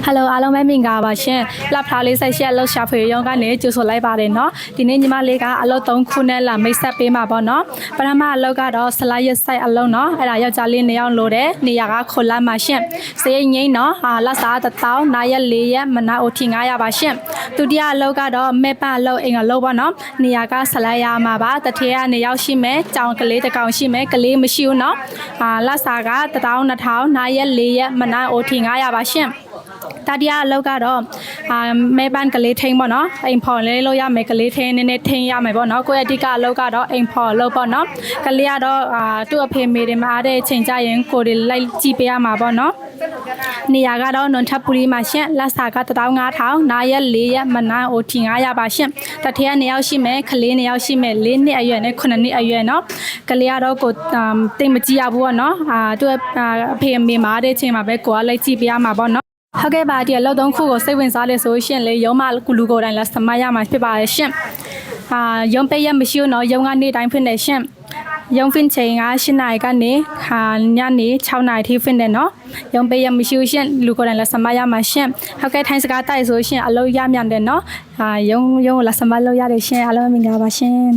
Hello အားလုံးပဲမင်္ဂလာပါရှင်။လက်ဖလားလေးဆက်ရှက်လောက်ရှာဖွေရုံကနေကြိုဆိုလိုက်ပါတယ်နော်။ဒီနေ့ညီမလေးကအလုပ်3ခုနဲ့လာမိတ်ဆက်ပေးမှာပေါ့နော်။ပထမအလုပ်ကတော့ဆလာရက်ဆိုင်အလုပ်နော်။အဲ့ဒါယောက်ျားလေး2ယောက်လို့တဲ့နေရာကခိုလာမှာရှင်။စရိတ်ငိမ့်နော်။လက်စား1000နာရက်4ရက်မနာ OT 900ပါရှင်။ဒုတိယအလုပ်ကတော့မဲပအလုပ်အိမ်အလုပ်ပေါ့နော်။နေရာကဆလာရမှာပါ။တထေးကနေရောက်ရှိမယ်။ကြောင်ကလေးတစ်ကောင်ရှိမယ်။ကလေးမရှိဘူးနော်။လက်စားက1000နာရက်4ရက်မနာ OT 900ပါရှင်။တတိယအလုပ်ကတော့မဲပန်းကလေးထိန်ပေါ့နော်အိမ်ဖော်လေးလို့ရမယ်ကလေးထိန်နည်းနည်းထိန်ရမယ်ပေါ့နော်ကိုယ့်အဓိကအလုပ်ကတော့အိမ်ဖော်လုပ်ပေါ့နော်ကလေးကတော့သူ့အဖေမေတွေမှာအားတဲ့အချိန်ကြရင်ကိုယ်တွေလိုက်ကြည့်ပေးရမှာပေါ့နော်နေရာကတော့နွန်ထပ်ပူရီမှာရှင်လက်စာက15000နာရက်4ရက်မနန်း OT 900ပါရှင်တထည့်2ယောက်ရှိမယ်ကလေး2ယောက်ရှိမယ်4နှစ်အရွယ်နဲ့9နှစ်အရွယ်နော်ကလေးကတော့ကိုတိတ်မကြည့်ရဘူးပေါ့နော်သူ့အဖေမေမှာအားတဲ့အချိန်မှာပဲကိုကလိုက်ကြည့်ပေးရမှာပေါ့နော်ဟုတ်ကဲ့ပါဒီအလုပ်3ခုကိုစိတ်ဝင်စားလဲဆိုရှင်လေရုံးမကူလူကိုယ်တိုင်လက်စမရမှာဖြစ်ပါရဲ့ရှင်ရုံးပေးရမရှိဘူးနော်ရုံးကနေတိုင်းဖွင့်နေရှင်ရုံးဖွင့်ချိန်က8နာရီကနေညနေ6နာရီထိဖွင့်တယ်နော်ရုံးပေးရမရှိဘူးရှင်လူကိုယ်တိုင်လက်စမရမှာရှင်ဟုတ်ကဲ့ထိုင်းစကားတိုက်ဆိုရှင်အလုပ်ရမြန်တယ်နော်ရုံးကိုလက်စမလုပ်ရတယ်ရှင်အားလုံးမင်္ဂလာပါရှင်